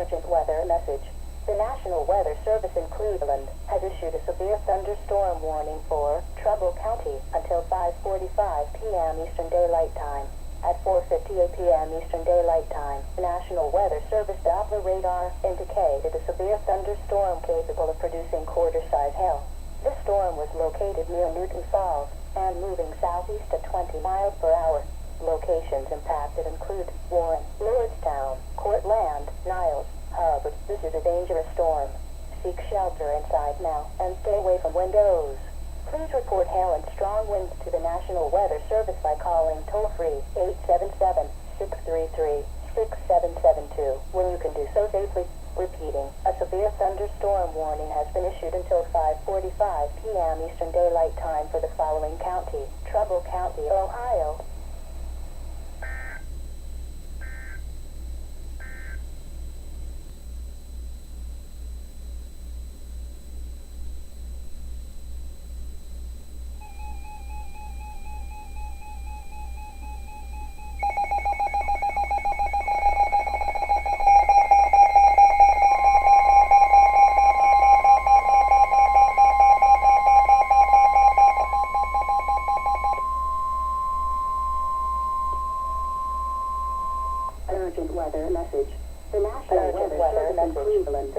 urgent weather message. The National Weather Service in Cleveland has issued a severe thunderstorm warning for Trumbull County until 5:45 p.m. Eastern Daylight Time. At 4:58 p.m. Eastern Daylight Time, the National Weather Service Doppler radar indicated a severe thunderstorm capable of producing quarter-size hail. This storm was located near Newton Falls and moving southeast at 20 miles per hour. Locations impacted include Warren, Lordstown, Cortland, Niles, Hubbard. This is a dangerous storm. Seek shelter inside now and stay away from windows. Please report hail and strong winds to the National Weather Service by calling toll-free 877-633-6772 when you can do so safely. Repeating, a severe thunderstorm warning has been issued until 5:45 p.m. Eastern Daylight Time for the following county: Trumbull County, Ohio. Urgent weather message. The National Weather Service in Cleveland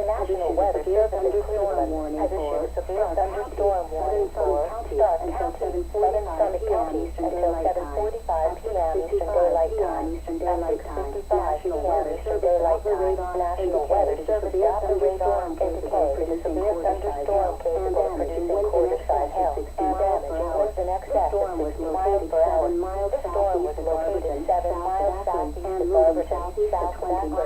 has issued a severe thunderstorm warning for Stark County, Southern County, until 7:45 p.m. Eastern Daylight Time. 7:45 p.m. Eastern Daylight Time. At 6:55 p.m. Eastern Daylight Time, National Weather Service Doppler radar indicated a severe thunderstorm capable of producing quarter-size hail and damaging winds in excess of 60 miles per hour. This storm was located 7 miles southeast of Barberton, southwest and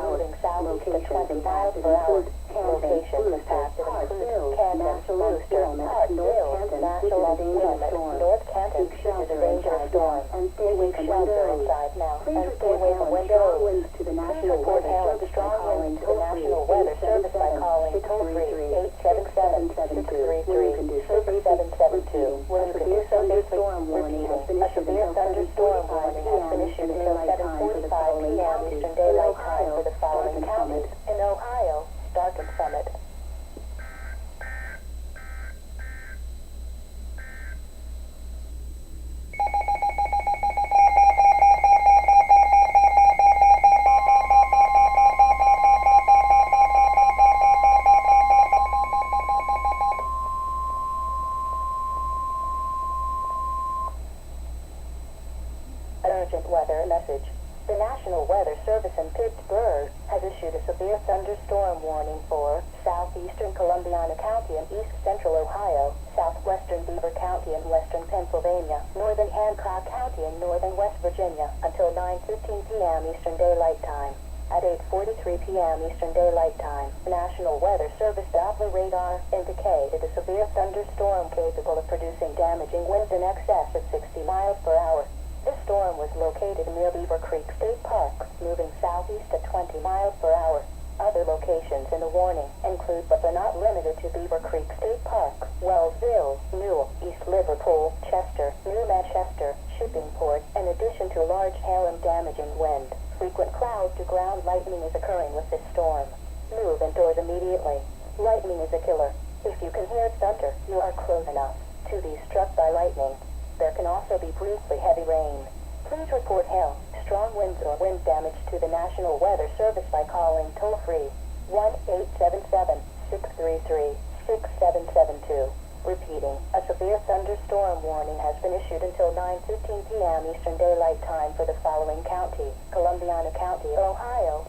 moving southeast at 20 miles per hour. Locations impacted include Canton, Brewster, Hartsville, National Wilmette, North Canton. This is a dangerous storm. Seek shelter inside now and stay away from windows. Please report hail and strong winds to the National Weather Service by calling toll-free 877-633-6772 when you can do so safely. Repeating, a severe thunderstorm warning has been issued until 7:45 p.m. Eastern Daylight Time for the following counties: in Ohio, Stark and Summit. Urgent weather message. The National Weather Service in Pittsburgh has issued a severe thunderstorm warning for southeastern Columbiana County and east central Ohio, southwestern Beaver County and western Pennsylvania, northern Hancock County and northern West Virginia until 9:15 p.m. Eastern Daylight Time. At 8:43 p.m. Eastern Daylight Time, the National Weather Service Doppler radar indicated a severe thunderstorm capable of producing damaging winds in excess of 60 miles per hour. This storm was located near Beaver Creek State Park, moving southeast at 20 miles per hour. Other locations in the warning include, but are not limited to, Beaver Creek State Park, Wellsville, Newell, East Liverpool, Chester, New Manchester, Shippingport, in addition to large hail and damaging wind. Frequent cloud-to-ground lightning is occurring with this storm. Move indoors immediately. Lightning is a killer. If you can hear thunder, you are close enough to be struck by lightning. There can also be briefly heavy rain. Please report hail, strong winds or wind damage to the National Weather Service by calling toll-free 1-877-633-6772. Repeating, a severe thunderstorm warning has been issued until 9:15 p.m. Eastern Daylight Time for the following county: Columbiana County, Ohio,